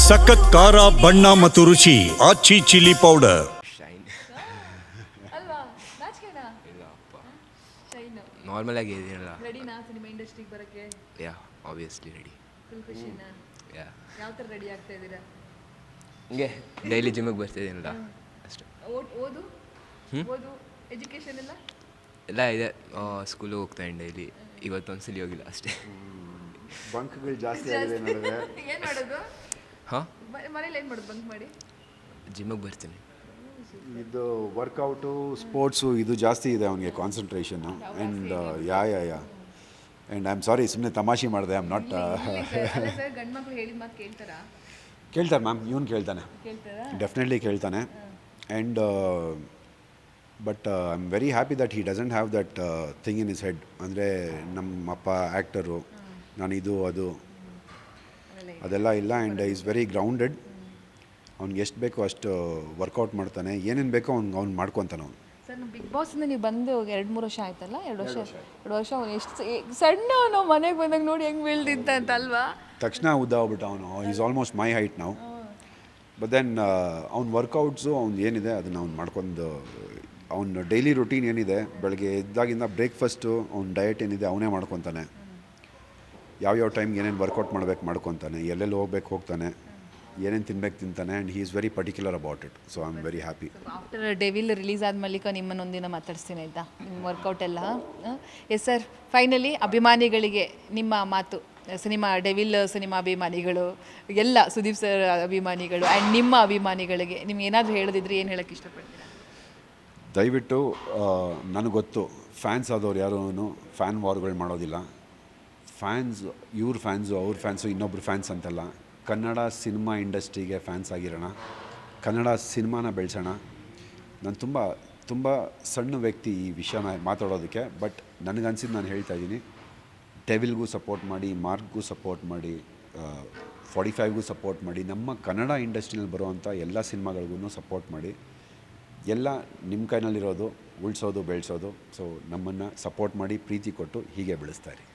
ಸಖತ್ ಖಾರ ಬಣ್ಣ ಮತ್ತು ರುಚಿ ಆಚಿ ಚಿಲ್ಲಿ ಪೌಡರ್. ಶೈನ್ ಅಲ್ವಾ ನಾಚಿಕೆನಾ ಇಲ್ಲ ಅಪ್ಪ ಶೈನ್ ನಾರ್ಮಲ್ ಆಗಿ ಇದೆಯಲ್ಲ. ರೆಡಿನಾ ಸಿನಿಮಾ ಇಂಡಸ್ಟ್ರಿಗೆ ಬರೋಕ್ಕೆ ಯಾ ಆಬ್ವಿಯಸ್ಲಿ ರೆಡಿ. ಫುಲ್ ಖುಷಿನಾ ಯಾ ಯಾವ ಥರ ರೆಡಿ ಆಗ್ತಾ ಇದ್ದೀರಾ ಹಿಂಗೆ ಡೈಲಿ ಜಿಮ್ಮಿಗೆ ಬರ್ತಿದ್ದೀನಲ್ಲ ಅಷ್ಟೇ. ಓದು ಓದು ಎಜುಕೇಷನ್ ಎಲ್ಲ ಎಲ್ಲ ಇದೆ. ಸ್ಕೂಲಿಗೆ ಹೋಗ್ತಾಯಿದ್ದೀನಿ ಡೈಲಿ. ಇವತ್ತೊಂದ್ಸಲಿ ಹೋಗಿಲ್ಲ ಅಷ್ಟೇ. ಬಂಕ್ಗಳು ಜಾಸ್ತಿ ಆಗಿದೆ ನೋಡಿದ್ರೆ. ಏನು ಮಾಡೋದು ಹಾಂ ಮನೇಲಿ ಏನು ಮಾಡೋದು ಬಂಕ್ ಮಾಡಿ ಜಿಮ್ಮಿಗೆ ಬರ್ತೀನಿ. ಇದು ವರ್ಕೌಟು ಸ್ಪೋರ್ಟ್ಸು ಇದು ಜಾಸ್ತಿ ಇದೆ ಅವನಿಗೆ concentration. And yeah and I am sorry, ಸುಮ್ಮನೆ ತಮಾಷೆ ಮಾಡಿದೆ. ಐ ಆಮ್ ನಾಟ್ ಸರ್ ಗಂಡು ಮಕ್ಳು ಹೇಳಿದ ಮಾತು ಕೇಳ್ತಾರಾ? ಕೇಳ್ತಾರೆ ಮ್ಯಾಮ್, ಇವನು ಕೇಳ್ತಾನೆ, ಕೇಳ್ತಾರಾ? ಡೆಫಿನೆಟ್ಲಿ ಕೇಳ್ತಾನೆ. And but I am very happy that he doesn't have that thing in is head. ಅಂದರೆ ನಮ್ಮ ಅಪ್ಪ ಆ್ಯಕ್ಟರು, ನಾನು ಇದು ಅದು ಅದೆಲ್ಲ ಇಲ್ಲ. And is very grounded. ಅವ್ನಿಗೆ ಎಷ್ಟು ಬೇಕೋ ಅಷ್ಟು ವರ್ಕೌಟ್ ಮಾಡ್ತಾನೆ, ಏನೇನು ಬೇಕೋ ಅವ್ನು ಮಾಡ್ಕೊತಾನೆ ಅವನು. ಸರ್ ನಮ್ಮ ಬಿಗ್ ಬಾಸಿಂದ ನೀವು ಬಂದು 2-3 ವರ್ಷ ಆಯ್ತಲ್ಲ? 2 ವರ್ಷ ಅವ್ನು ಎಷ್ಟು ಸಣ್ಣವನು ಮನೆಗೆ ಬಂದಾಗ ನೋಡಿ ಹೆಂಗೆ ಬೀಳ್ದಿದ್ದ ಅಂತ ಅಲ್ವಾ? ತಕ್ಷಣ ಉದ್ದಾಗ್ಬಿಟ್ಟ ಅವನು. ಈಸ್ ಆಲ್ಮೋಸ್ಟ್ ಮೈ ಹೈಟ್ ನಾವು. ಬಟ್ ದೆನ್ ಅವ್ನ ವರ್ಕೌಟ್ಸು ಅವ್ನು ಏನಿದೆ ಅದನ್ನು ಅವ್ನು ಮಾಡ್ಕೊಂಡು, ಅವ್ನ ಡೈಲಿ ರುಟೀನ್ ಏನಿದೆ, ಬೆಳಗ್ಗೆ ಎದ್ದಾಗಿಂದ ಬ್ರೇಕ್ಫಾಸ್ಟು ಅವ್ನ ಡಯಟ್ ಏನಿದೆ ಅವನೇ ಮಾಡ್ಕೊತಾನೆ. ಯಾವ್ಯಾವ ಟೈಮ್ಗೆ ಏನೇನು ವರ್ಕೌಟ್ ಮಾಡ್ಕೊತಾನೆ, ಎಲ್ಲೆಲ್ಲಿ ಹೋಗ್ತಾನೆ, ಏನೇನು ತಿನ್ತಾನೆ. And he is very particular about it. So I am very happy. After Devil release ಆದ ಬಳಿಕ ನಿಮ್ಮನ್ನೊಂದಿನ ಮಾತಾಡ್ತೀನಿ ಆಯಿತಾ? ನಿಮ್ಮ ವರ್ಕೌಟ್ ಎಲ್ಲ. ಎಸ್ ಸರ್, ಫೈನಲಿ ಅಭಿಮಾನಿಗಳಿಗೆ ನಿಮ್ಮ ಮಾತು. ಸಿನಿಮಾ ಡೆವಿಲ್ ಸಿನಿಮಾ ಅಭಿಮಾನಿಗಳು ಎಲ್ಲ, ಸುದೀಪ್ ಸರ್ ಅಭಿಮಾನಿಗಳು ಆ್ಯಂಡ್ ನಿಮ್ಮ ಅಭಿಮಾನಿಗಳಿಗೆ ನಿಮ್ಗೆ ಏನಾದರೂ ಹೇಳೋದಿದ್ರೆ ಏನು ಹೇಳೋಕ್ಕೆ ಇಷ್ಟಪಡ್ತೀರಾ? ದಯವಿಟ್ಟು ನನಗೆ ಗೊತ್ತು, ಫ್ಯಾನ್ಸ್ ಆದವ್ರು ಯಾರೂ ಫ್ಯಾನ್ ವಾರ್ಗಳು ಮಾಡೋದಿಲ್ಲ. ಫ್ಯಾನ್ಸ್ ಇವ್ರ ಫ್ಯಾನ್ಸು ಅವ್ರ ಫ್ಯಾನ್ಸು ಇನ್ನೊಬ್ರು ಫ್ಯಾನ್ಸ್ ಅಂತಲ್ಲ. ಕನ್ನಡ ಸಿನಿಮಾ ಇಂಡಸ್ಟ್ರಿಗೆ ಫ್ಯಾನ್ಸ್ ಆಗಿರೋಣ, ಕನ್ನಡ ಸಿನಿಮಾನ ಬೆಳೆಸೋಣ. ನಾನು ತುಂಬ ಸಣ್ಣ ವ್ಯಕ್ತಿ ಈ ವಿಷಯನ ಮಾತಾಡೋದಕ್ಕೆ. ಬಟ್ ನನಗನ್ಸಿದ್ದು ನಾನು ಹೇಳ್ತಾ ಇದ್ದೀನಿ, ಡೆವಿಲ್ಗೂ ಸಪೋರ್ಟ್ ಮಾಡಿ, ಮಾರ್ಕ್ಗೂ ಸಪೋರ್ಟ್ ಮಾಡಿ, 45ಗೂ ಸಪೋರ್ಟ್ ಮಾಡಿ, ನಮ್ಮ ಕನ್ನಡ ಇಂಡಸ್ಟ್ರಿನಲ್ಲಿ ಬರುವಂಥ ಎಲ್ಲ ಸಿನಿಮಾಗಳಿಗೂ ಸಪೋರ್ಟ್ ಮಾಡಿ. ಎಲ್ಲ ನಿಮ್ಮ ಕೈನಲ್ಲಿರೋದು ಉಳಿಸೋದು ಬೆಳೆಸೋದು. ಸೊ ನಮ್ಮನ್ನು ಸಪೋರ್ಟ್ ಮಾಡಿ, ಪ್ರೀತಿ ಕೊಟ್ಟು ಹೀಗೆ ಬೆಳೆಸ್ತಾ ಇರಿ.